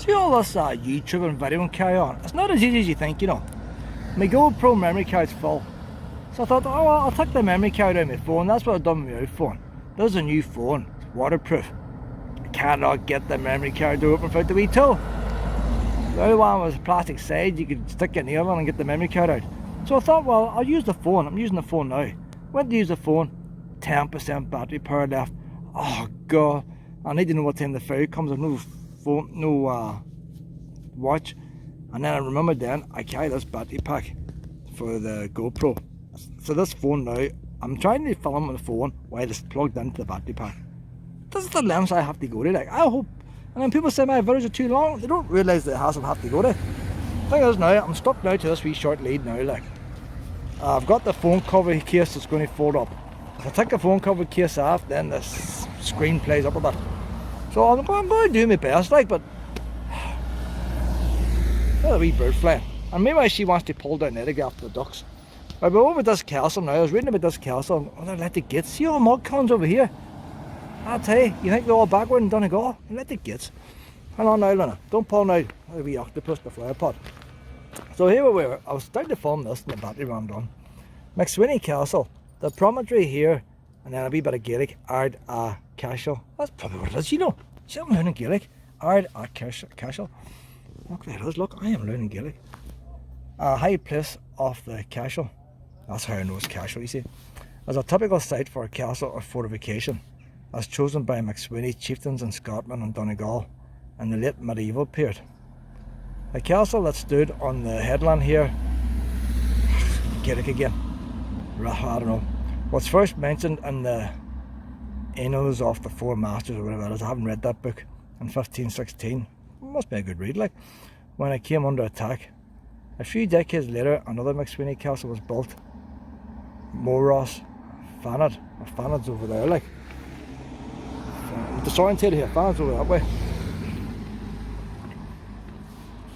See all this YouTube and video and carry on. It's not as easy as you think, you know. My GoPro memory card's full. So I thought, oh well, I'll take the memory card out of my phone. That's what I've done with my old phone. This is a new phone. It's waterproof. I cannot get the memory card to open without the wee tool. The other one was a plastic side. You could stick your nail in and get the memory card out. So I thought, well, I'll use the phone. I'm using the phone now. Went to use the phone. 10% battery power left. Oh God. I need to know what time the ferry comes. I've no phone, no watch. And then I remembered then I carry this battery pack for the GoPro. So this phone now, I'm trying to film with the phone while it's plugged into the battery pack. This is the lengths I have to go to. Like, I hope. And then people say my videos are too long. They don't realise the hassle I have to go to. The thing is now, I'm stuck now to this wee short lead now. Like, I've got the phone cover case that's going to fold up. If I take the phone cover case off, then the screen plays up a bit. So I'm going to do my best, like, but there's a wee bird flying. And maybe she wants to pull down there to get after the ducks. Right, but over this castle now, I was reading about this castle. Oh, they let the gates. See all the mud cones over here? I'll tell you, you think they're all backward in Donegal? You let the gates. Hang on now, Lena. Don't pull now. A wee octopus, the flower pot. So here we were. I was starting to film this and the battery ran done. MacSweeny's Castle. The promontory here, and then a wee bit of Gaelic. Ard a Cashel. That's probably what it is, you know. See, I'm learning Gaelic. Ard a Cashel. Look, there it is. Look, I am learning Gaelic. A high place of the castle. That's how I know it's castle, you see. As a typical site for a castle or fortification, as chosen by MacSweeny's chieftains in Scotland and Donegal in the late medieval period. A castle that stood on the headland here, Gaelic again, I don't know, was first mentioned in the Annals of the Four Masters or whatever it is. I haven't read that book. In 1516, must be a good read, like, when it came under attack. A few decades later, another MacSweeny's castle was built. Moros, Fanad's over there, like. Disorientated here, Fanad's over that way.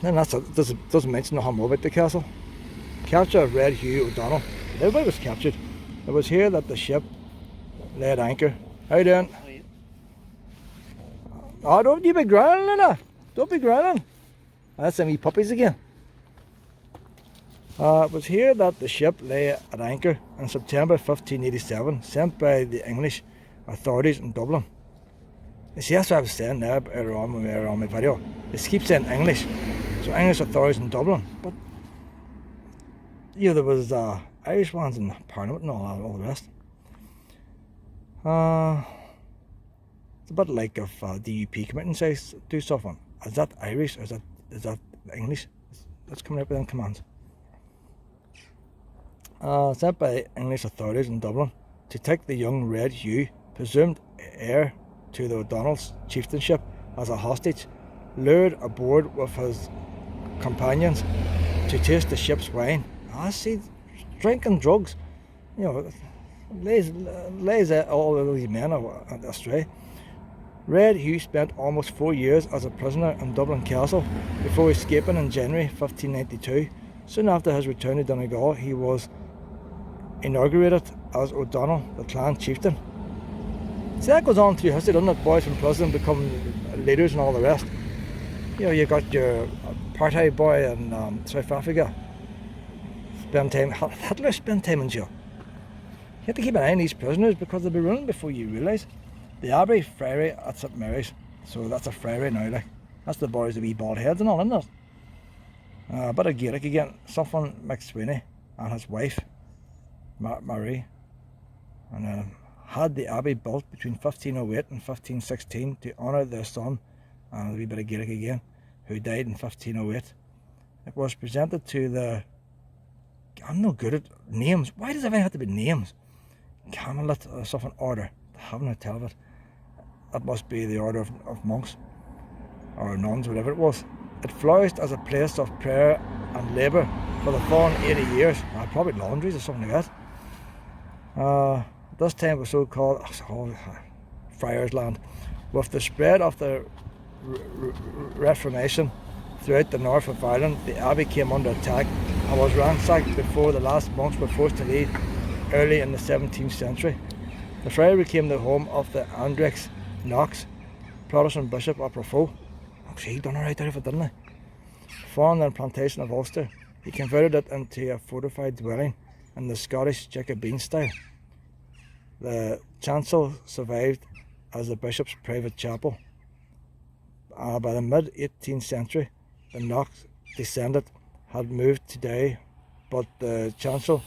Then doesn't mention nothing more about the castle. Capture of Red Hugh O'Donnell. Everybody was captured. It was here that the ship lay at anchor. How you doing? Oh, don't you be growling, Lena. Don't be growling. That's them wee puppies again. It was here that the ship lay at anchor in September 1587, sent by the English authorities in Dublin. You see, that's what I was saying there earlier on when we were on my video. They keep saying English. So English authorities in Dublin. But, you know, there was Irish ones in Parliament and all the rest. It's a bit like if DUP come out and say, do something. Is that Irish or is that English? That's coming out with them commands. Sent by English authorities in Dublin to take the young Red Hugh, presumed heir to the O'Donnell's chieftainship, as a hostage, lured aboard with his companions to taste the ship's wine. See, drinking drugs, you know, lays all of these men astray. Red Hugh spent almost 4 years as a prisoner in Dublin Castle before escaping in January 1592. Soon after his return to Donegal, he was inaugurated as O'Donnell, the clan chieftain. See, that goes on through history, doesn't it? Boys from prison become leaders and all the rest. You know, you got your apartheid boy in South Africa. Hitler spent time in jail. You have to keep an eye on these prisoners because they'll be running before you realise. The Abbey Friary at St Mary's. So that's a friary now, like. That's the boys with wee bald heads and all, isn't it? A bit of Gaelic again. Something MacSweeny and his wife, Marie, and had the abbey built between 1508 and 1516 to honour their son, and a wee bit of Gaelic again, who died in 1508. It was presented to the... I'm no good at names. Why does everything have to be names? Camelot or something order. I haven't a tell of it. That must be the order of monks or nuns, whatever it was. It flourished as a place of prayer and labour for the following 80 years. Probably laundries or something like that. This time was so-called Friars' Land. With the spread of the Reformation throughout the north of Ireland, the abbey came under attack and was ransacked before the last monks were forced to leave early in the 17th century. The friary became the home of the Andrex Knox, Protestant Bishop of Raphoe. he done alright out of it, didn't he? Found on the plantation of Austell, he converted it into a fortified dwelling in the Scottish Jacobean style. The chancel survived as the bishop's private chapel. By the mid-18th century, the Knox descendant had moved to Derry, but the chancel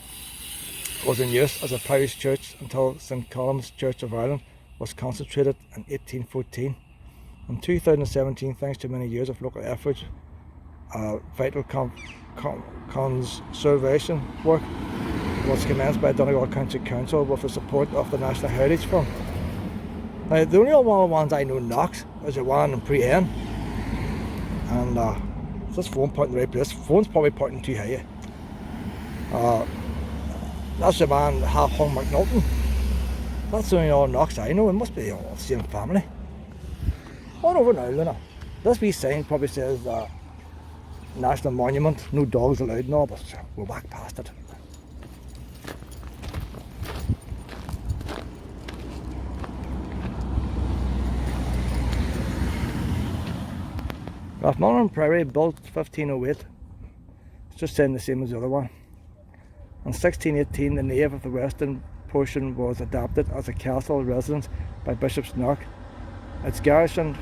was in use as a parish church until St Columb's Church of Ireland was concentrated in 1814. In 2017, thanks to many years of local efforts, vital conservation work was commenced by Donegal County Council with the support of the National Heritage Fund. Now, the only one of the ones I know Knox is the one in Pre-N, and is this phone pointing the right place? The phone's probably pointing too high. That's the man half hung McNulton. That's the only all Knox I know. It must be all the same family. On over now, Luna. This wee sign probably says National Monument, no dogs allowed and all, but we'll walk past it. Rathmullan Priory, built 1508. It's just saying the same as the other one. In 1618, the nave of the western portion was adapted as a castle residence by Bishop's Knock. Its garrison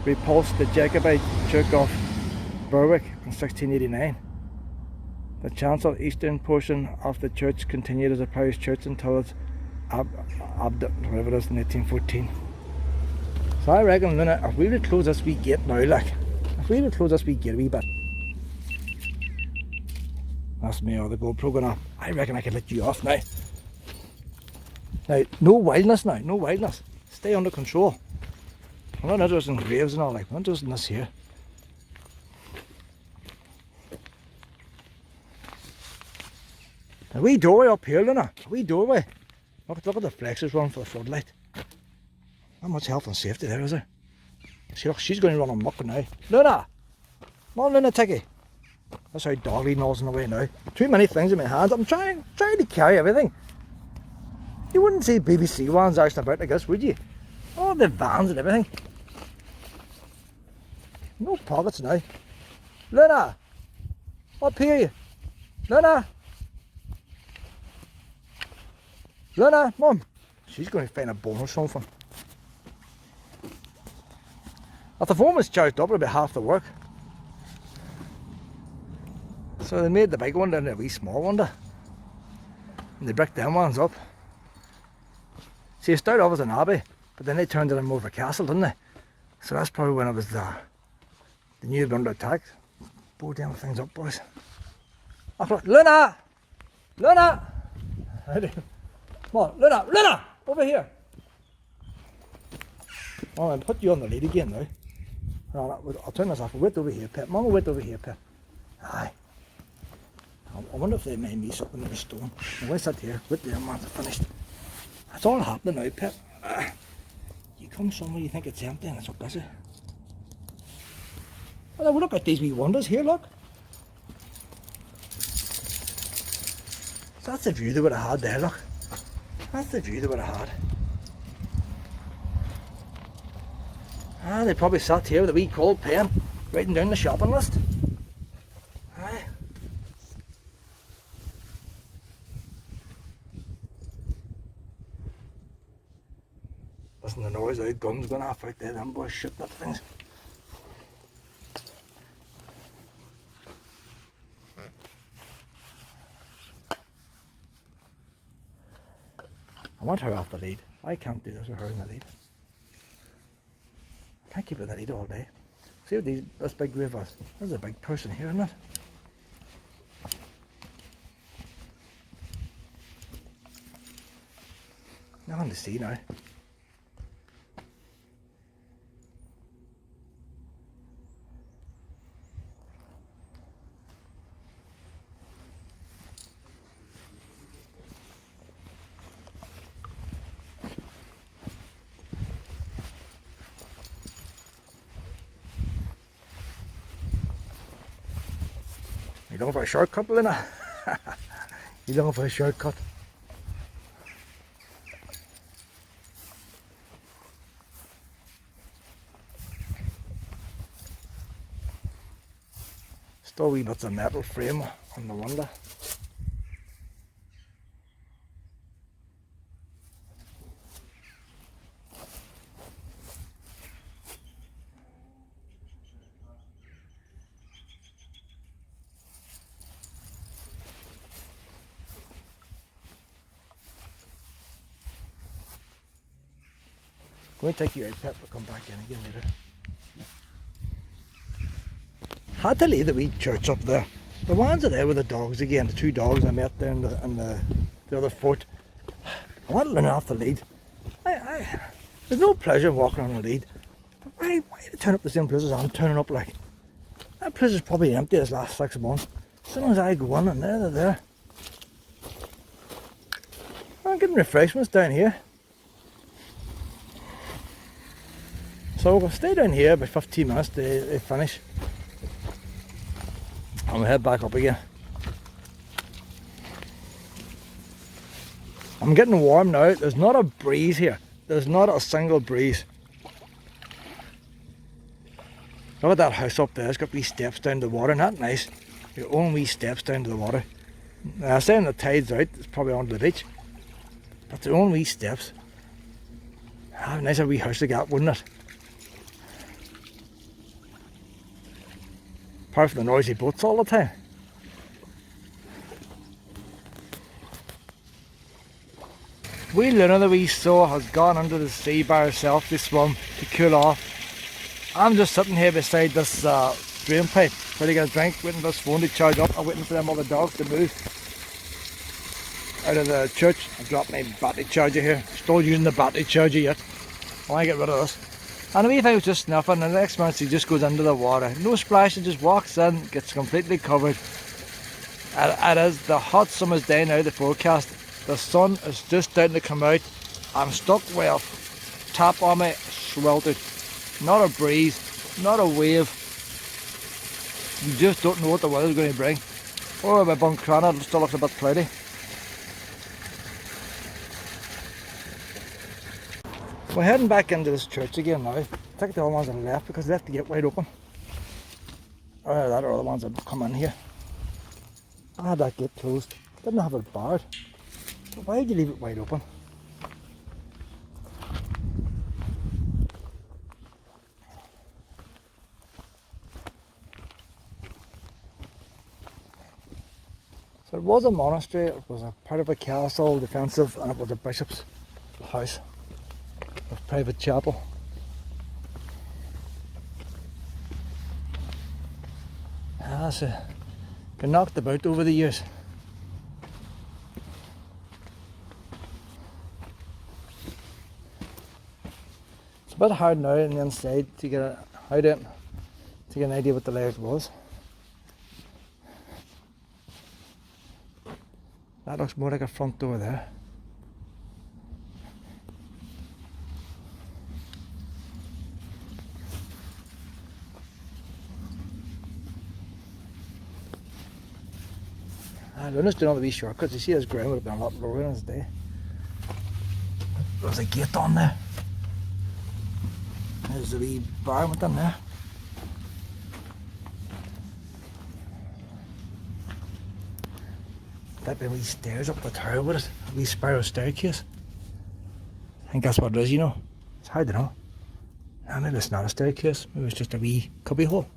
repulsed the Jacobite Duke of Berwick in 1689. The chancel eastern portion of the church continued as a parish church until its whatever it is, in 1814. So I reckon, Luna, if we would close this wee gate now, like, if we would close this wee gate a wee bit, that's me or the GoPro going off. I reckon I could let you off now. Now, no wildness now, no wildness. Stay under control. I'm not interested in graves and all, like, I'm interested in this here. A wee doorway up here, Luna. A wee doorway. Look at the flexes running for the floodlight. Not much health and safety there, is there? See, look, she's going to run amok now. Luna! Come on, Luna, Ticky. That's how doggy nosing away now. Too many things in my hands. I'm trying to carry everything. You wouldn't see BBC ones actually about like this, would you? All the vans and everything. No pockets now. Luna! Up here! Luna! Luna, Mum! She's going to find a bone or something. If the phone was charged up, it'd be half the work. So they made the big one and a wee small one there. And they bricked them ones up. See, it started off as an abbey, but then they turned it into more of a castle, didn't they? So that's probably when it was they knew they'd been under attack. Bore them things up, boys. Oh, Luna! Luna! Come on, Luna! Luna! Over here! Oh, I'll put you on the lead again now. I'll turn this off. Wait over here, Pet. Mum, wait over here, Pet. Aye. I wonder if they made me something in the stone. Now, wait sit here. Wait there, man. It's finished. It's all happening now, Pet. You come somewhere, you think it's empty, and it's so busy. Well, look at these wee wonders here, look. So that's the view they would have had there, look. That's the view they would have had. They probably sat here with a wee cold pen, writing down the shopping list. Aye. Listen to the noise out, guns going off out there, them boys shooting at things. I want her off the lead. I can't do this with her in the lead. I can't keep her in the lead all day. See what this big grave was? There's a big person here, isn't it? Nothing to see now. You looking for a shortcut, Lena? You looking for a shortcut? Still wee bits of metal frame on the window. Going to take you out, Pep, we'll come back in again later. Had to leave the wee church up there. The ones are there with the dogs again, the 2 dogs I met there in the other fort. I want to learn off the lead. There's no pleasure in walking on the lead. But why to turn up the same places I'm turning up like? That place is probably empty this last 6 months. As soon as I go on and they're there. I'm getting refreshments down here. So we'll stay down here about 15 minutes to they finish. And we'll head back up again. I'm getting warm now. There's not a breeze here. There's not a single breeze. Look at that house up there. It's got wee steps down to the water. Not nice. Your own wee steps down to the water. Now, I'm saying the tide's out. It's probably onto the beach. But their own wee steps. How nice a wee house they got, wouldn't it? Apart from the noisy boats all the time. Wee Luna that we saw has gone under the sea by herself to swim, to cool off. I'm just sitting here beside this drain pipe, ready to get a drink, waiting for this phone to charge up. I'm waiting for them other dogs to move out of the church. I dropped my battery charger here. Still using the battery charger yet. I want to get rid of this. And the wee thing was just sniffing, and the next minute he just goes into the water. No splash, he just walks in, gets completely covered. It is the hot summer's day now, the forecast. The sun is just starting to come out. I'm stuck with a tap on me, sweltered. Not a breeze, not a wave. You just don't know what the weather's going to bring. Oh, my Buncrana, it still looks a bit cloudy. We're heading back into this church again now. I think the other ones are left because they left the gate wide open. Or that or other ones that come in here. I had that gate closed. Didn't have it barred. But why did you leave it wide open? So it was a monastery, it was a part of a castle, defensive, and it was a bishop's house. Of private chapel. That's been knocked about over the years. It's a bit hard now on the inside to get an idea what the layout was. That looks more like a front door there. Luna's doing all the wee shortcuts. You see his ground would have been a lot lower in his day. There's a gate on there. There's a wee bar within there. That'd be wee stairs up the tower with it. A wee spiral staircase. I think that's what it is, you know. It's hard to know. No, maybe it's not a staircase. Maybe it's just a wee cubby hole.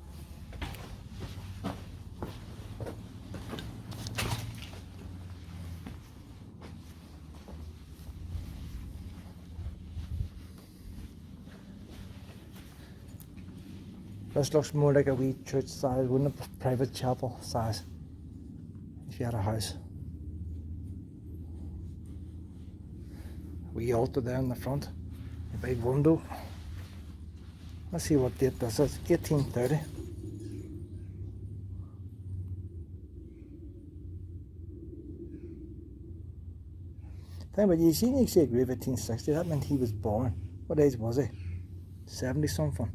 This looks more like a wee church size, wouldn't it? Private chapel size. If you had a house. A wee altar there in the front. A big window. Let's see what date this is. 1830. Think about it, you see, you say grave 1860, that meant he was born. What age was he? 70 something.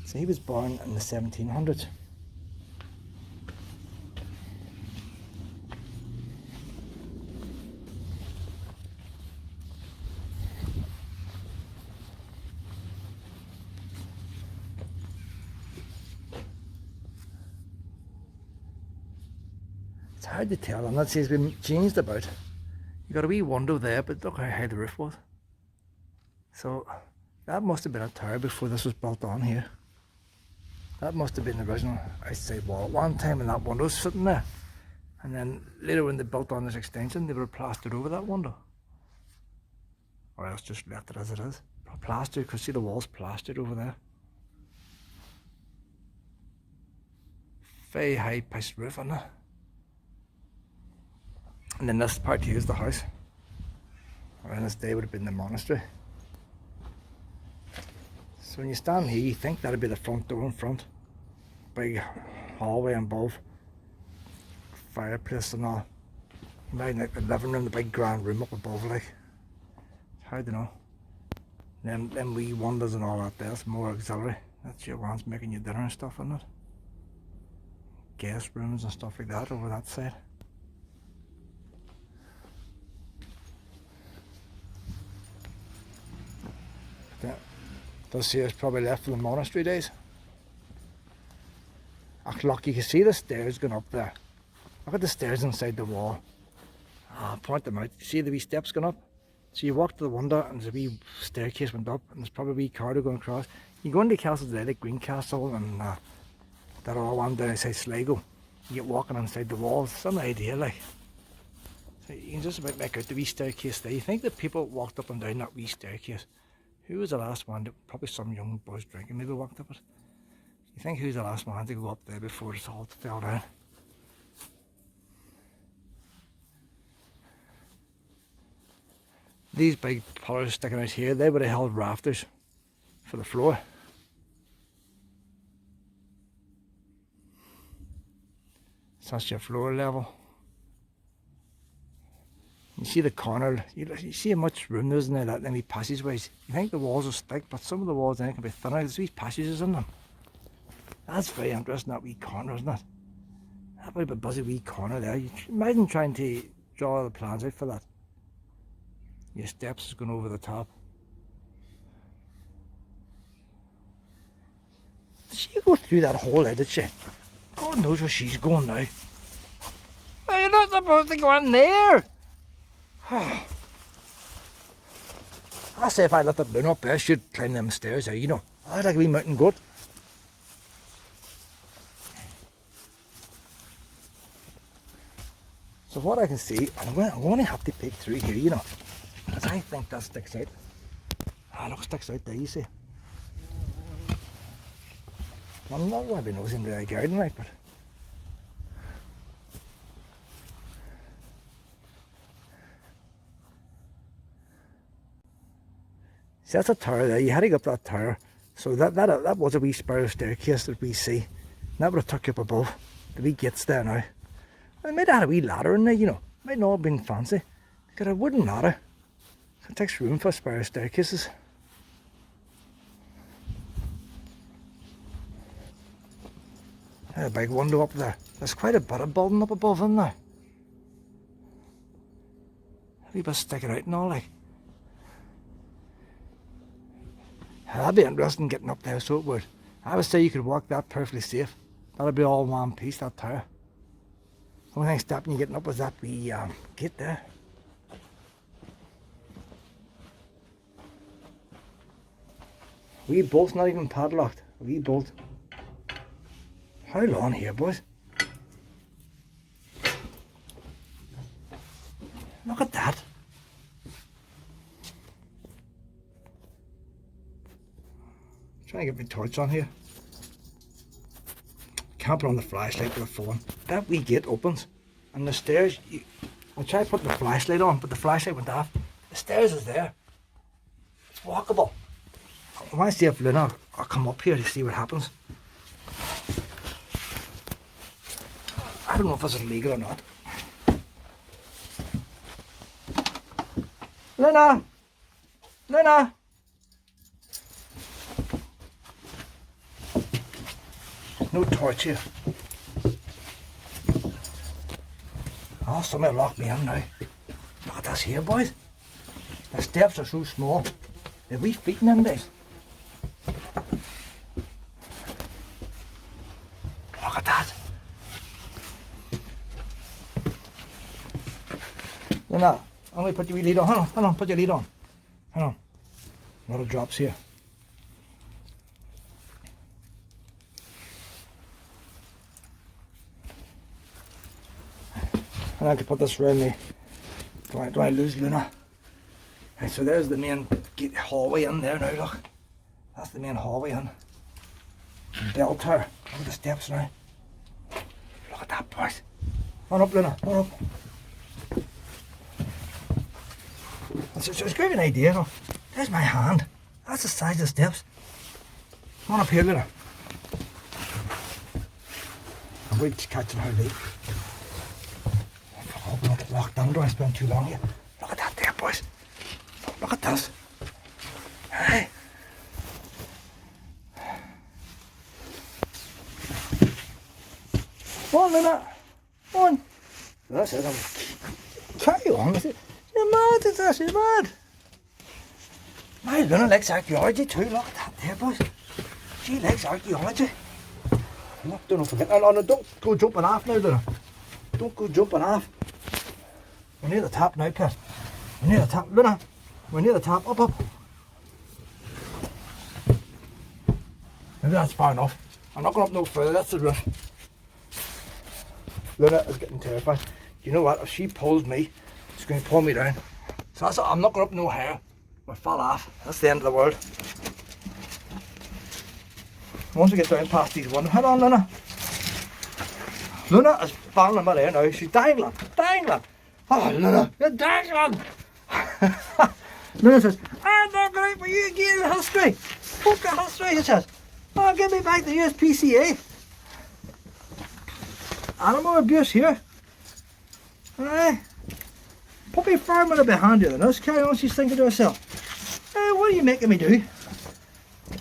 So he was born in the 1700s. hard to tell, and that says been changed about. You got a wee window there, but look how high the roof was. So that must have been a tower before this was built on here. That must have been the original outside wall at one time, and that window was sitting there. And then later when they built on this extension, they would have plastered over that window. Or else just left it as it is. Plastered, because see the wall's plastered over there. Very high pitched roof on it. And then this part here is the house. Or in this day would have been the monastery. So when you stand here, you think that'd be the front door in front. Big hallway above. Fireplace and all. Maybe like the living room, the big grand room up above, like. It's hard to know. Them wee windows and all that there's more auxiliary. That's your ones making you dinner and stuff, isn't it? Guest rooms and stuff like that over that side. This here is probably left from the monastery days. Look, you can see the stairs going up there. Look at the stairs inside the wall. I'll point them out. You see the wee steps going up? So you walk to the window and there's a wee staircase went up, and there's probably a wee corridor going across. You go into castles there, like Greencastle and that all one down outside Sligo. You get walking inside the walls. It's an idea, like. So you can just about make out the wee staircase there. You think that people walked up and down that wee staircase. Who was the last one? Probably some young boys drinking maybe walked up it. You think who's the last one to go up there before it all fell down? These big pillars sticking out here, they would have held rafters for the floor. So that's your floor level. You see the corner, you see how much room there's in there, that wee passageways. You think the walls are thick, but some of the walls in there can be thinner. There's wee passages in them. That's very interesting, that wee corner, isn't it? That would be a busy wee corner there. You imagine trying to draw the plans out for that. Your steps is going over the top. Did she go through that hole there, did she? God knows where she's going now. Oh, you're not supposed to go in there! I say if I let the balloon up there, she'd climb them stairs there, you know. I'd like a wee mountain goat. So what I can see, I'm going to have to peek through here, you know. Because I think that sticks out. Ah, look, sticks out there, you see. I'm not going to be nosing into the garden, right, but... See, that's a tower there. You had to go up that tower. So that was a wee spiral staircase that we see. And that would have took you up above. The wee gates there now. They might have had a wee ladder in there, you know. Might not have been fancy. Got a wooden ladder. So it takes room for spiral staircases. There's a big window up there. There's quite a bit of building up above, isn't there? A wee bit sticking out and all, like. That'd be interesting getting up there, so it would. I would say you could walk that perfectly safe. That'd be all one piece, that tower. The only thing stopping you getting up was that wee gate there. A wee bolt's not even padlocked. A wee bolt. How long here, boys? Look at that. Trying to get my torch on here. Can't put on the flashlight with the phone. That wee gate opens, and the stairs. I tried putting the flashlight on, but the flashlight went off. The stairs is there. It's walkable. I want to see if Luna will come up here to see what happens. I don't know if this is legal or not. Luna! Luna! No torch here. Oh, somebody locked me in now. Look at this here, boys. The steps are so small. They're wee feet in them days. Look at that. I'm going to put your wee lid on. Hang on, put your lid on. Hang on. A lot of drops here. And I can put this around me. Do I lose Luna? Right, so there's the main hallway in there now, look. That's the main hallway in. Bell tower. Look at the steps now. Look at that, boys. Run up, Luna, run up. So it's give you an idea, look. There's my hand. That's the size of the steps. Come on up here, Luna. I'm waiting to catch her late. I hope not get locked down. Don't I spend too long here. Look at that there, boys. Look at this. Hey. Come on, Luna. Come on. That's it. Carry on with it. You're mad, is that? You're mad. My Luna likes archaeology too. Look at that there, boys. She likes archaeology. Look, don't forget. No, don't go jumping off now, Luna. Don't go jumping off. We're near the top now, Pat. We're near the top. Luna, we're near the top. Up, up. Maybe that's far enough. I'm not going up no further. That's the roof. Luna is getting terrified. You know what? If she pulls me, she's going to pull me down. So that's, I'm not going up no higher. I fall off. That's the end of the world. Once we get down past these ones, head on, Luna. Luna is falling in my air now. She's dangling. Dangling. Oh, Luna, you're dangling. Luna says, I'm not going for you again in history. Fuck the history, he says. Oh, give me back the USPCA. Animal abuse here. Alright. Puppy farming a bit handier than us. Carry on, she's thinking to herself. What are you making me do?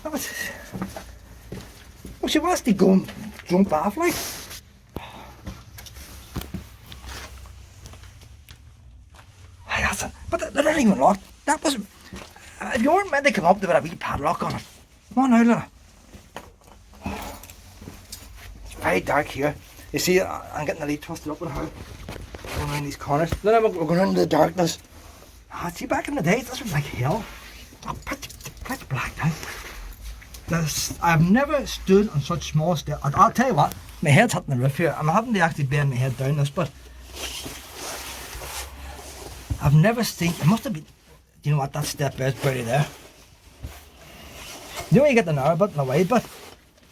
Well, she wants to go and jump off like. Hey, that's it. But they didn't even lock. That was. If you weren't meant to come up, there would have a wee padlock on it. Come on now, Luna. It's very dark here. You see, I'm getting the lead twisted up with her. Going around these corners. Then we're going into the darkness. See, back in the day, this was like hell. Oh, pitch black now. I've never stood on such small steps. I'll tell you what, my head's hitting the roof here. I'm having to actually bend my head down this, but I've never seen. It must have been. You know what? That step is pretty there. You know when you get the narrow bit and the wide bit?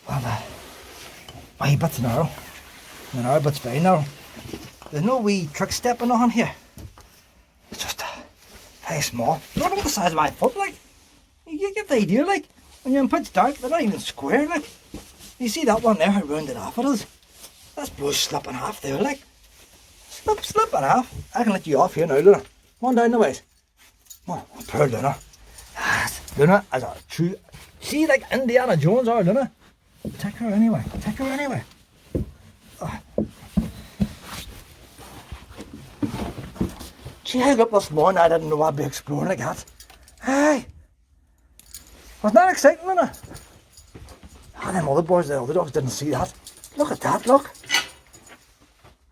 Well, the wide bit's narrow. The narrow bit's very narrow. There's no wee trick stepping on here. It's just very small. Look at the size of my foot, like. You get the idea, like. When you're in pitch dark, they're not even square, like. You see that one there, how rounded off it is? That's blows slipping off there, like. Slipping off. I can let you off here now, Luna. Come on down the ways. Come on, poor Luna. Luna is a true. See, like Indiana Jones are, Luna. Take her anyway. Take her anyway. She held up this morning, I didn't know I'd be exploring like that. Hey! Wasn't that exciting, Luna? Them other boys, the other dogs didn't see that. Look at that, look.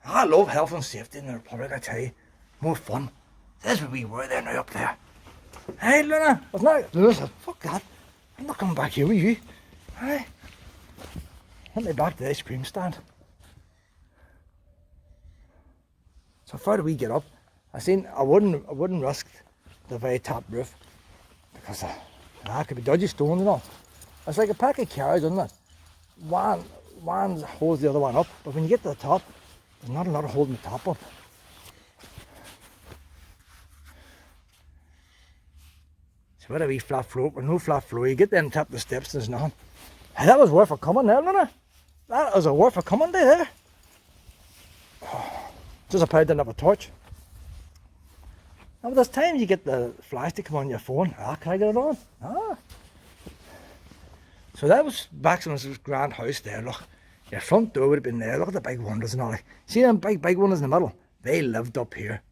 I love health and safety in the Republic, I tell you. More fun. There's where we were there now up there. Hey, Luna, wasn't that? Luna said, fuck that. I'm not coming back here with you. Hey. Let me back to the ice cream stand. So far do we get up? I wouldn't risk the very top roof because it could be dodgy stones and all. It's like a pack of carrots, isn't it? One holds the other one up, but when you get to the top, there's not a lot of holding the top up. So where a wee flat floor, or no flat floor, you get there on top of the steps, there's nothing. Hey, that was worth a coming there, Luna. That was a worth a coming day there. Just a pair didn't have a torch. Now, there's times you get the flash to come on your phone. Can I get it on? So that was Maxweeny's grand house there. Look, your front door would have been there. Look at the big windows and all. See them big windows in the middle? They lived up here.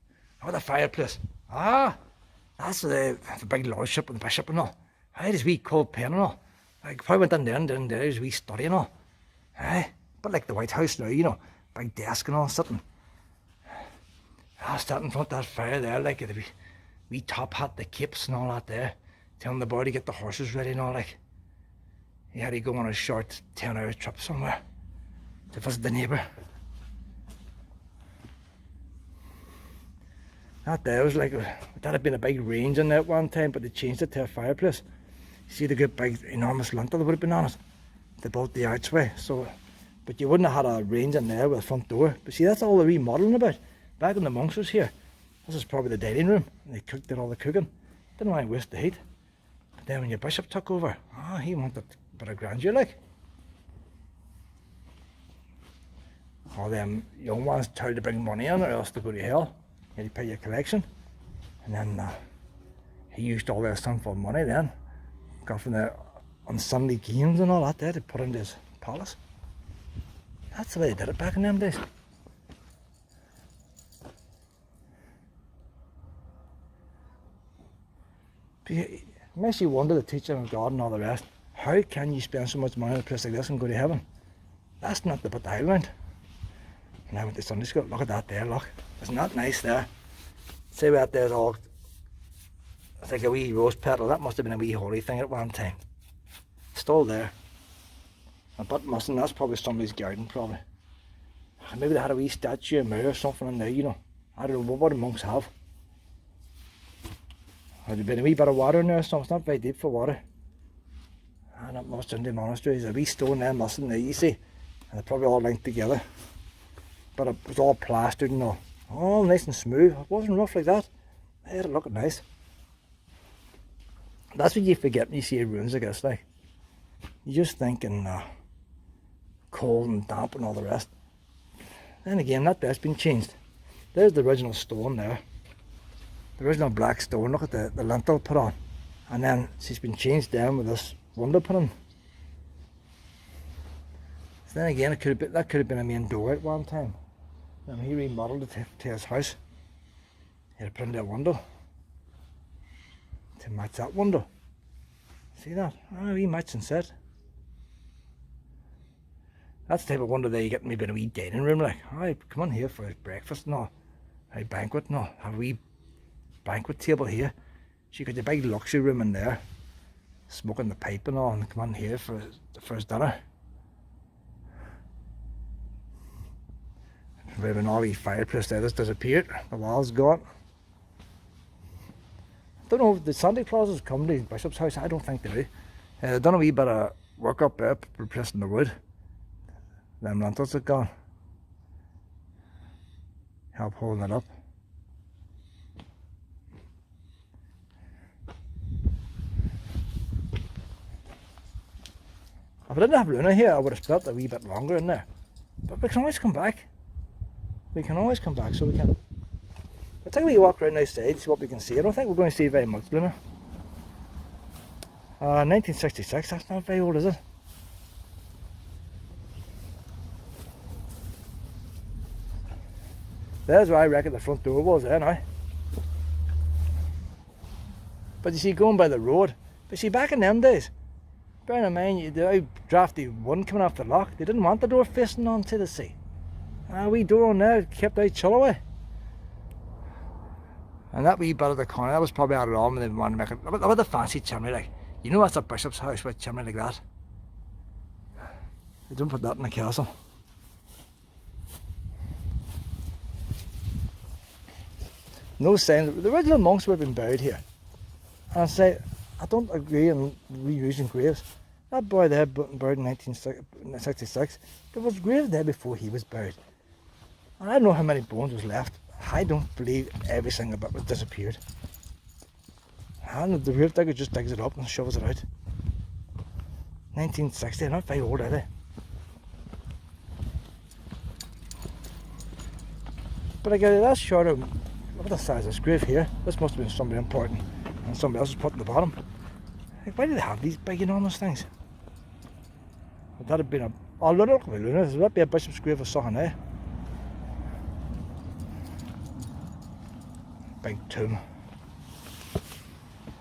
Look at the fireplace. That's the big lordship and the bishop and all. There's wee cold pen and all. If I went in there and there's a wee study and all. But like the White House now, you know, big desk and all sitting. I was standing in front of that fire there, like the wee top hat, the capes and all that there, telling the boy to get the horses ready and all, like. He had to go on a short 10-hour trip somewhere to visit the neighbour. That day was like, that had been a big range in there at one time, but they changed it to a fireplace. You see the good big enormous lintel that would have been on it. They built the archway, so, but you wouldn't have had a range in there with a front door. But see, that's all the remodelling about. Back when the monks was here, this is probably the dining room, and they did all the cooking. Didn't want to waste the heat. But then when your bishop took over, he wanted a bit of grandeur, like. All them young ones tried to bring money in or else to go to hell. You had to pay your collection. And then he used all their sinful money then. Got from there on Sunday games and all that there to put into his palace. That's the way they did it back in them days. It makes you wonder, the teaching of God and all the rest. How can you spend so much money on a place like this and go to heaven? That's not the bit I learned. And I went to Sunday school. Look at that there, look. Isn't that nice there? See that there's all, it's like a wee rose petal. That must have been a wee holy thing at one time. Still there. But mustn't, that's probably somebody's garden, probably. Maybe they had a wee statue, a mirror or something in there, you know. I don't know, what do monks have? Had there been a wee bit of water in there or something? It's not very deep for water. Not much in the monastery. There's a wee stone there, mustn't there, you see? And they're probably all linked together. But it was all plastered and all nice and smooth. It wasn't rough like that. It had it looking nice. That's what you forget when you see ruins like this, like. You're just thinking cold and damp and all the rest. Then again, that there's been changed. There's the original stone there. The original black stone. Look at the lintel put on. And then she's been changed down with this window put in. So then again, that could have been a main door at one time. And he remodeled it to his house. He had to put in a window to match that window. See that? Wee matching set. That's the type of window there you get maybe in a wee dining room, like, come on here for breakfast and all. A banquet and all. Have a wee banquet table here. So you got the big luxury room in there, smoking the pipe and all, and come on here for his dinner. We have an all wee fireplace there that's disappeared. The wall's gone. I don't know if the Santa Clauses come to the Bishop's house. I don't think they do. They've done a wee bit of work up there, replacing the wood. Them lintels are gone. Help holding it up. If I didn't have Luna here, I would have spent a wee bit longer in there. But we can always come back. We can always come back, so we can. I think we walk around outside, see what we can see. I don't think we're going to see very much, Luna. 1966, that's not very old, is it? There's where I reckon the front door was there now. But you see, going by the road, but see, back in them days, bearing in mind, the drafty wind coming off the lock, they didn't want the door facing onto the sea. A wee door on there kept out chill away. And that wee bit of the corner, that was probably added on when they wanted to make it. Look at the fancy chimney, like. You know that's a bishop's house with a chimney like that. They don't put that in the castle. No sign. The original monks would have been buried here. And I say, I don't agree in reusing graves. That boy there, buried in 1966, there was graves there before he was buried. And I don't know how many bones was left. I don't believe every single bit was disappeared. And the grave digger just digs it up and shovels it out. 1960, they're not very old, are they? But again, that's short of, look at the size of this grave here. This must have been somebody important. And somebody else was put in the bottom. Like, why do they have these big enormous things? Would that have been a... Oh, look at Luna. Would that be a bishop's grave or something, eh? Big tomb.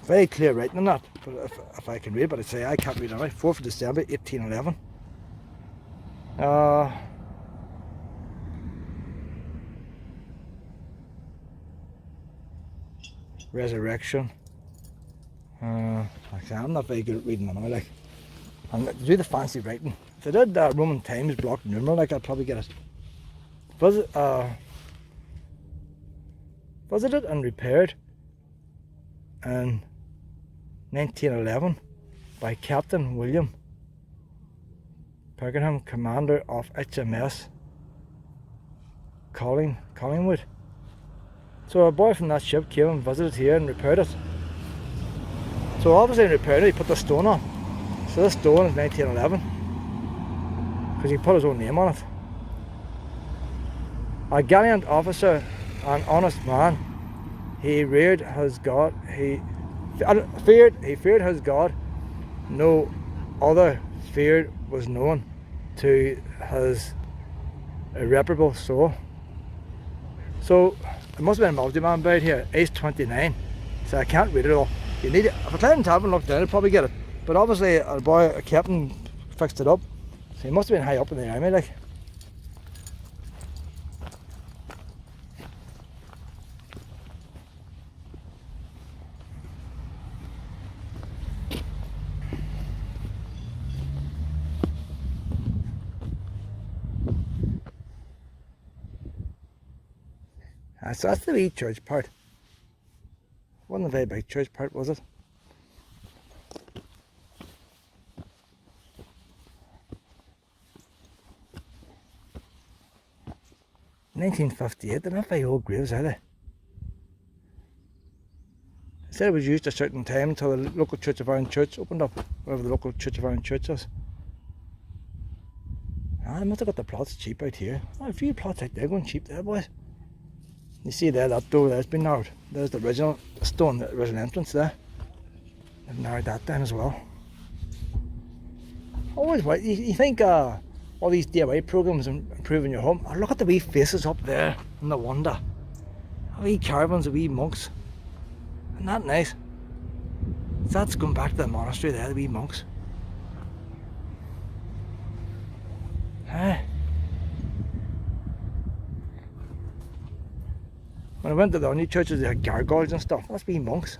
Very clear writing on that, but if I can read, but I'd say I can't read it now. 4th of December, 1811. resurrection. Like, I'm not very good at reading them, like. And to do the fancy writing. If I did Roman times block numeral, like, I'd probably get it. Visited and repaired in 1911 by Captain William Pakenham, commander of HMS Collingwood. So a boy from that ship came and visited here and repaired it. So obviously in repairing it, he put the stone on. So this stone is 1911 because he put his own name on it. A gallant officer, an honest man, he reared his God. He feared his God. No other fear was known to his irreparable soul. So it must have been a multi-man buried here, age 29. So I can't read it all. You need it. If I climb the tab and look down, I'd probably get it. But obviously a captain fixed it up. So he must have been high up in the army, like. So that's the wee church part. Wasn't a very big church part, was it? (1958), they're not very old graves, are they? They said it was used a certain time until the local Church of Ireland Church opened up, wherever the local Church of Ireland Church is. I must have got the plots cheap out here. Oh, a few plots out there going cheap there, boys. You see there, that door there's been narrowed. There's the original stone, the original entrance there. They've narrowed that down as well. Always right. You think all these DIY programs improving your home. Oh, look at the wee faces up there in the wonder. The wee caravans, the wee monks. Isn't that nice? That's going back to the monastery there, the wee monks. Hey. When I went to the only churches, they had gargoyles and stuff. That's wee monks.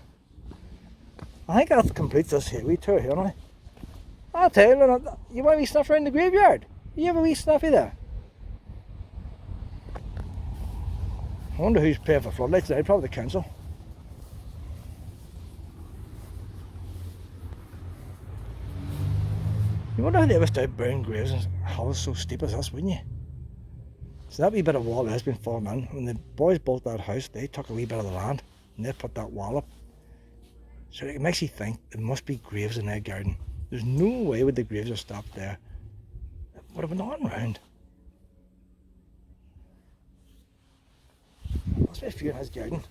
I think that completes this here wee tour here, don't I? I'll tell you, you want a wee snuff around the graveyard? You have a wee snuffy there? I wonder who's paying for floodlights there. Probably the council. You wonder how they ever started burying graves in hills so steep as this, wouldn't you? So that wee bit of wall there has been fallen in. When the boys built that house, they took a wee bit of the land and they put that wall up. So it makes you think there must be graves in their garden. There's no way would the graves have stopped there. It would have been on round. Must be a few in his garden.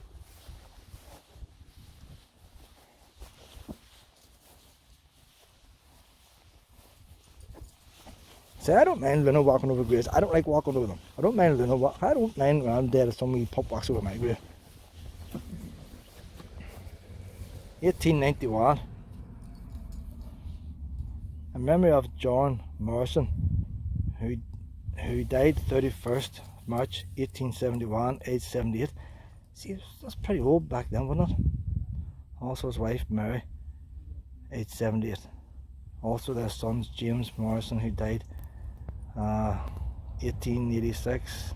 See, I don't mind Luna walking over graves. I don't like walking over them. I don't mind Luna I don't mind when I'm dead if somebody pop walks over my grave. 1891. In memory of John Morrison, who died 31st March 1871, aged 78. See, that's pretty old back then, wasn't it? Also his wife Mary, aged 78. Also their sons James Morrison, who died 1886.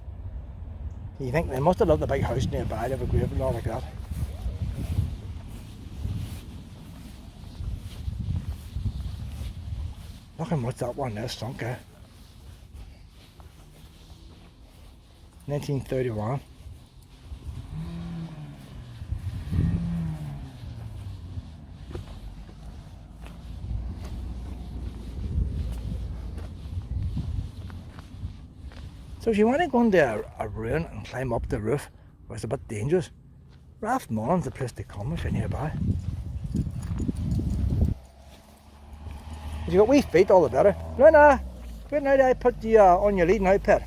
You think they must have loved the big house nearby, they have a grave and all like that. Look how much that one there sunk, eh? 1931. So if you want to go into a ruin and climb up the roof, where it's a bit dangerous, Rathmullan's the place to come if you're nearby. If you've got wee feet, all the better. Luna, good night, I put you on your lead now, pet.